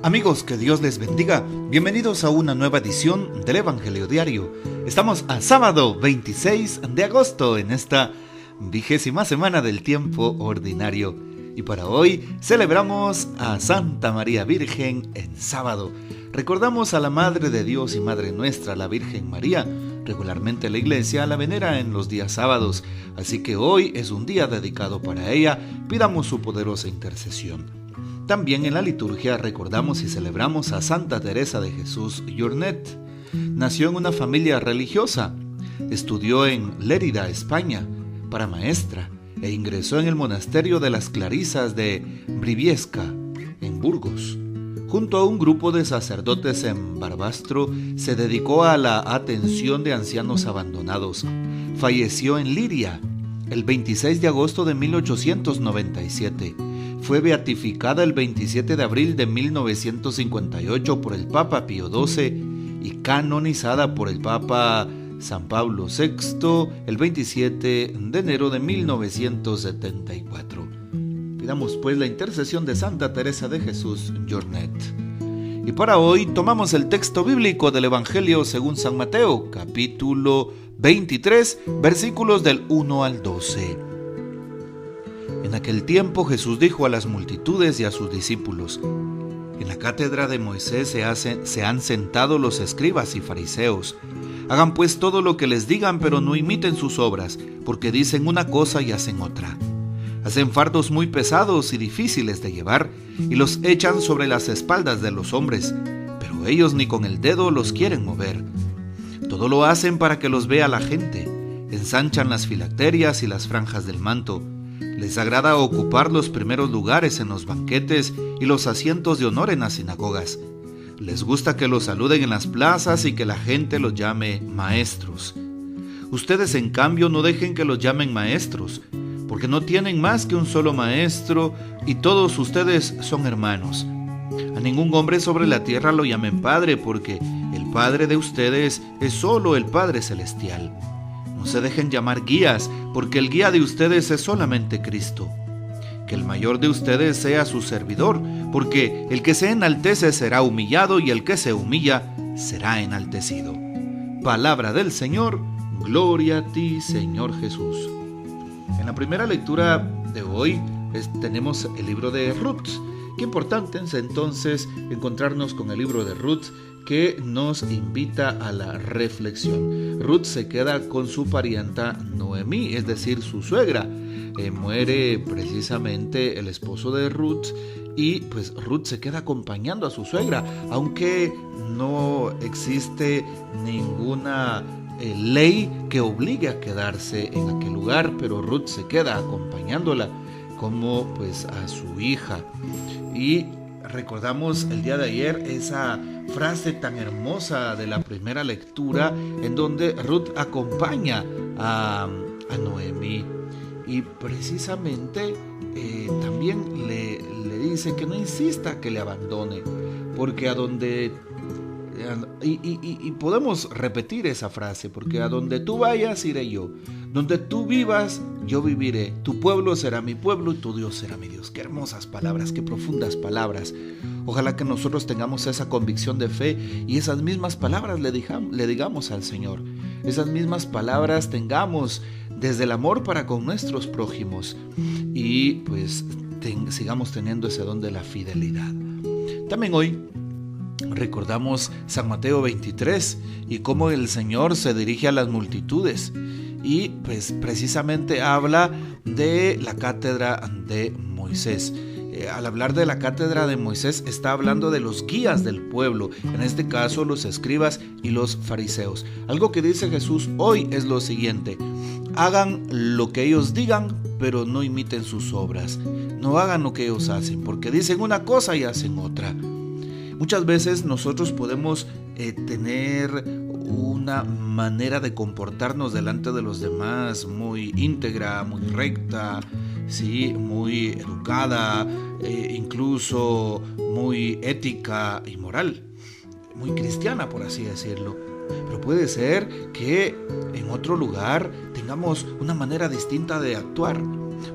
Amigos, que Dios les bendiga. Bienvenidos a una nueva edición del Evangelio Diario. Estamos a sábado 26 de agosto en esta 20ª semana del tiempo ordinario. Y para hoy celebramos a Santa María Virgen en sábado. Recordamos a la Madre de Dios y Madre nuestra, la Virgen María. Regularmente la Iglesia la venera en los días sábados, así que hoy es un día dedicado para ella. Pidamos su poderosa intercesión. También en la liturgia recordamos y celebramos a Santa Teresa de Jesús Jornet. Nació en una familia religiosa, estudió en Lérida, España, para maestra, e ingresó en el monasterio de las Clarisas de Briviesca, en Burgos. Junto a un grupo de sacerdotes en Barbastro, se dedicó a la atención de ancianos abandonados. Falleció en Liria el 26 de agosto de 1897. Fue beatificada el 27 de abril de 1958 por el Papa Pío XII y canonizada por el Papa San Pablo VI el 27 de enero de 1974. Pidamos pues la intercesión de Santa Teresa de Jesús Jornet. Y para hoy tomamos el texto bíblico del Evangelio según San Mateo, capítulo 23, versículos del 1 al 12. En aquel tiempo Jesús dijo a las multitudes y a sus discípulos: en la cátedra de Moisés se han sentado los escribas y fariseos. Hagan pues todo lo que les digan, pero no imiten sus obras, porque dicen una cosa y hacen otra. Hacen fardos muy pesados y difíciles de llevar, y los echan sobre las espaldas de los hombres, pero ellos ni con el dedo los quieren mover. Todo lo hacen para que los vea la gente. Ensanchan las filacterias y las franjas del manto. Les agrada ocupar los primeros lugares en los banquetes y los asientos de honor en las sinagogas. Les gusta que los saluden en las plazas y que la gente los llame maestros. Ustedes, en cambio, no dejen que los llamen maestros, porque no tienen más que un solo maestro y todos ustedes son hermanos. A ningún hombre sobre la tierra lo llamen Padre, porque el Padre de ustedes es solo el Padre Celestial. No se dejen llamar guías, porque el guía de ustedes es solamente Cristo. Que el mayor de ustedes sea su servidor, porque el que se enaltece será humillado y el que se humilla será enaltecido. Palabra del Señor, gloria a ti, Señor Jesús. En la primera lectura de hoy tenemos el libro de Ruth. Qué importante es entonces encontrarnos con el libro de Ruth, que nos invita a la reflexión. Ruth se queda con su parienta Noemí, es decir, su suegra. Muere precisamente el esposo de Ruth y pues Ruth se queda acompañando a su suegra, aunque no existe ninguna ley que obligue a quedarse en aquel lugar, pero Ruth se queda acompañándola como pues a su hija. Y recordamos el día de ayer esa frase tan hermosa de la primera lectura en donde Ruth acompaña a Noemí y precisamente también le dice que no insista que le abandone, porque a donde y podemos repetir esa frase, porque a donde tú vayas iré yo, donde tú vivas yo viviré, tu pueblo será mi pueblo y tu Dios será mi Dios. Qué hermosas palabras, qué profundas palabras. Ojalá que nosotros tengamos esa convicción de fe y esas mismas palabras le digamos al Señor. Esas mismas palabras tengamos desde el amor para con nuestros prójimos y pues sigamos teniendo ese don de la fidelidad. También hoy recordamos San Mateo 23 y cómo el Señor se dirige a las multitudes y pues precisamente habla de la cátedra de Moisés. Al hablar de la cátedra de Moisés está hablando de los guías del pueblo, en este caso los escribas y los fariseos. Algo que dice Jesús hoy es lo siguiente: hagan lo que ellos digan, pero no imiten sus obras. No hagan lo que ellos hacen, porque dicen una cosa y hacen otra. Muchas veces nosotros podemos tener una manera de comportarnos delante de los demás muy íntegra, muy recta, ¿sí? Muy educada, incluso muy ética y moral, muy cristiana, por así decirlo. Pero puede ser que en otro lugar tengamos una manera distinta de actuar.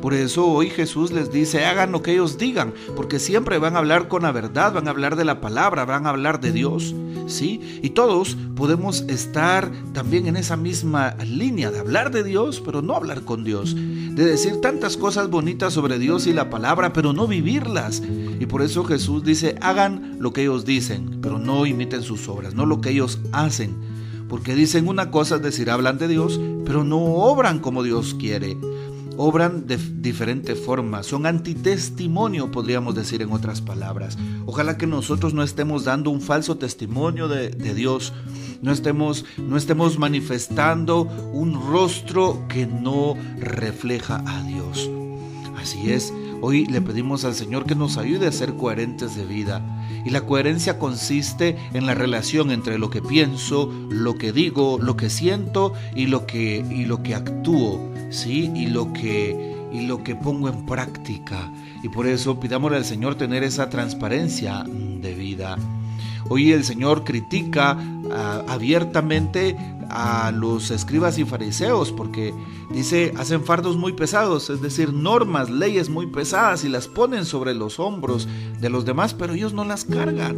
Por eso hoy Jesús les dice, hagan lo que ellos digan, porque siempre van a hablar con la verdad, van a hablar de la palabra, van a hablar de Dios, ¿sí? Y todos podemos estar también en esa misma línea de hablar de Dios, pero no hablar con Dios, de decir tantas cosas bonitas sobre Dios y la palabra, pero no vivirlas. Y por eso Jesús dice, hagan lo que ellos dicen, pero no imiten sus obras, no lo que ellos hacen. Porque dicen una cosa, es decir, hablan de Dios, pero no obran como Dios quiere. Obran de diferente forma, son antitestimonio, podríamos decir en otras palabras. Ojalá que nosotros no estemos dando un falso testimonio de Dios, no estemos manifestando un rostro que no refleja a Dios. Así es, hoy le pedimos al Señor que nos ayude a ser coherentes de vida. Y la coherencia consiste en la relación entre lo que pienso, lo que digo, lo que siento y lo que actúo, ¿sí? Y lo que pongo en práctica. Y por eso pidámosle al Señor tener esa transparencia de vida. Hoy el Señor critica abiertamente a los escribas y fariseos porque dice, hacen fardos muy pesados, es decir, normas, leyes muy pesadas y las ponen sobre los hombros de los demás, pero ellos no las cargan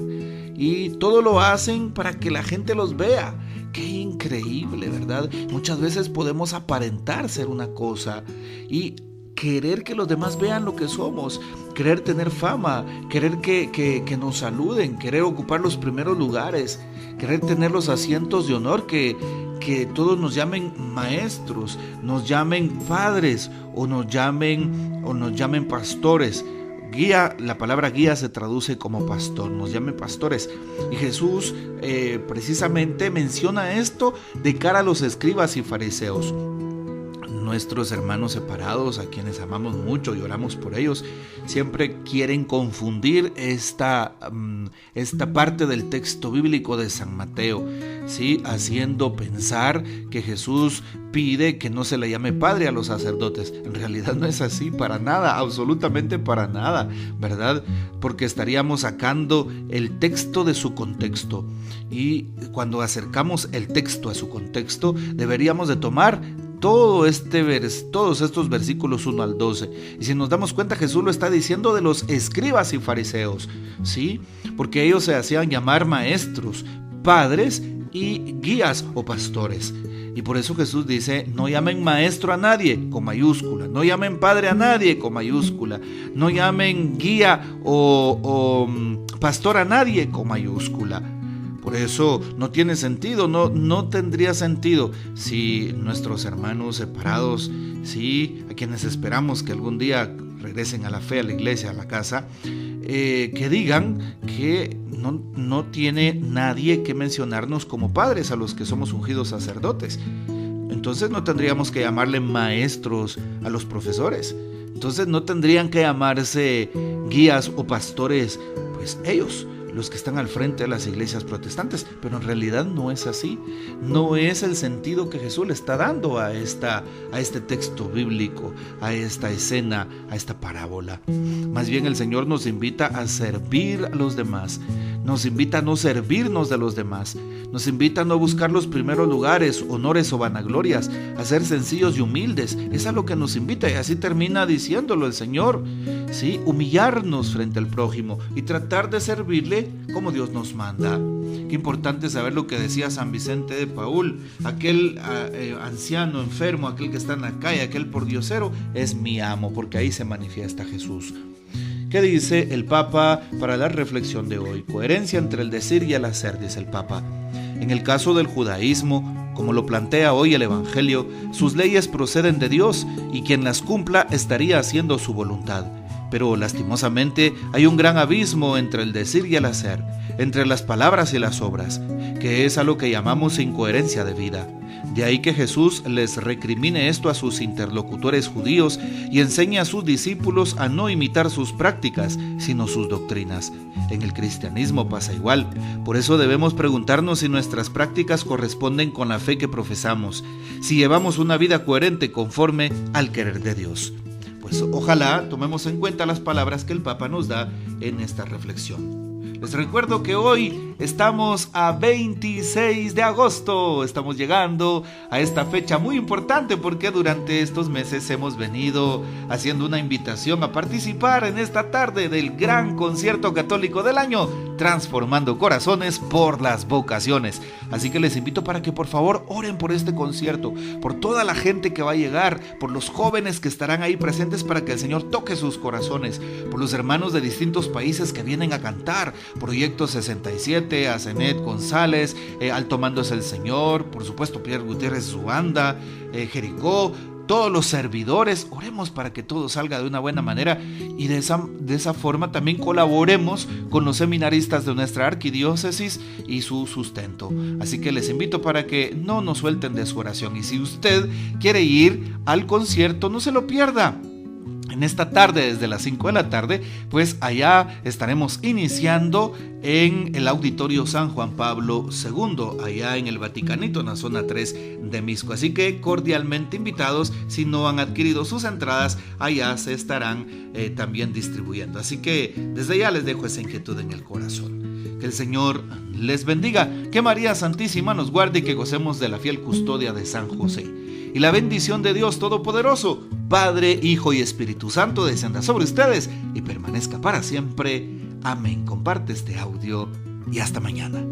y todo lo hacen para que la gente los vea. Qué increíble, ¿verdad? Muchas veces podemos aparentar ser una cosa y querer que los demás vean lo que somos, querer tener fama, querer que nos saluden, querer ocupar los primeros lugares, querer tener los asientos de honor, que todos nos llamen maestros, nos llamen padres o nos llamen pastores. Guía, la palabra guía se traduce como pastor, nos llamen pastores. Y Jesús precisamente menciona esto de cara a los escribas y fariseos. Nuestros hermanos separados, a quienes amamos mucho y oramos por ellos, siempre quieren confundir esta parte del texto bíblico de San Mateo, ¿sí? Haciendo pensar que Jesús pide que no se le llame padre a los sacerdotes. En realidad no es así, para nada, absolutamente para nada, ¿verdad? Porque estaríamos sacando el texto de su contexto. Y cuando acercamos el texto a su contexto, deberíamos de tomar todos estos versículos 1 al 12. Y si nos damos cuenta, Jesús lo está diciendo de los escribas y fariseos, ¿sí? Porque ellos se hacían llamar maestros, padres y guías o pastores. Y por eso Jesús dice, no llamen maestro a nadie con mayúscula, no llamen padre a nadie con mayúscula, no llamen guía o pastor a nadie con mayúscula. Por eso no tiene sentido, no tendría sentido si nuestros hermanos separados, sí, a quienes esperamos que algún día regresen a la fe, a la iglesia, a la casa, que digan que no tiene nadie que mencionarnos como padres a los que somos ungidos sacerdotes. Entonces no tendríamos que llamarle maestros a los profesores. Entonces no tendrían que llamarse guías o pastores, pues ellos, los que están al frente de las iglesias protestantes, pero en realidad no es así, no es el sentido que Jesús le está dando a este texto bíblico, a esta escena, a esta parábola. Más bien el Señor nos invita a servir a los demás, nos invita a no servirnos de los demás, nos invita a no buscar los primeros lugares, honores o vanaglorias, a ser sencillos y humildes. Es a lo que nos invita, y así termina diciéndolo el Señor, ¿sí? Humillarnos frente al prójimo y tratar de servirle como Dios nos manda. Qué importante saber lo que decía San Vicente de Paúl, aquel anciano enfermo, aquel que está en la calle, aquel pordiosero, es mi amo, porque ahí se manifiesta Jesús. ¿Qué dice el Papa para la reflexión de hoy? Coherencia entre el decir y el hacer, dice el Papa. En el caso del judaísmo, como lo plantea hoy el Evangelio, sus leyes proceden de Dios y quien las cumpla estaría haciendo su voluntad. Pero lastimosamente hay un gran abismo entre el decir y el hacer, entre las palabras y las obras, que es a lo que llamamos incoherencia de vida. De ahí que Jesús les recrimine esto a sus interlocutores judíos y enseñe a sus discípulos a no imitar sus prácticas, sino sus doctrinas. En el cristianismo pasa igual. Por eso debemos preguntarnos si nuestras prácticas corresponden con la fe que profesamos, si llevamos una vida coherente conforme al querer de Dios. Pues ojalá tomemos en cuenta las palabras que el Papa nos da en esta reflexión. Les recuerdo que hoy estamos a 26 de agosto. Estamos llegando a esta fecha muy importante porque durante estos meses hemos venido haciendo una invitación a participar en esta tarde del gran concierto católico del año, Transformando Corazones por las Vocaciones. Así que les invito para que por favor oren por este concierto, por toda la gente que va a llegar, por los jóvenes que estarán ahí presentes para que el Señor toque sus corazones, por los hermanos de distintos países que vienen a cantar, Proyecto 67, Asenet González, Alto Mando es el Señor, por supuesto Pierre Gutiérrez, su banda, Jericó, todos los servidores. Oremos para que todo salga de una buena manera y de esa forma también colaboremos con los seminaristas de nuestra arquidiócesis y su sustento. Así que les invito para que no nos suelten de su oración, y si usted quiere ir al concierto, no se lo pierda. En esta tarde, desde las 5 de la tarde, pues allá estaremos iniciando en el Auditorio San Juan Pablo II, allá en el Vaticanito, en la zona 3 de Misco. Así que cordialmente invitados, si no han adquirido sus entradas, allá se estarán también distribuyendo. Así que desde ya les dejo esa inquietud en el corazón. Que el Señor les bendiga, que María Santísima nos guarde y que gocemos de la fiel custodia de San José. Y la bendición de Dios Todopoderoso, Padre, Hijo y Espíritu Santo, descienda sobre ustedes y permanezca para siempre. Amén. Comparte este audio y hasta mañana.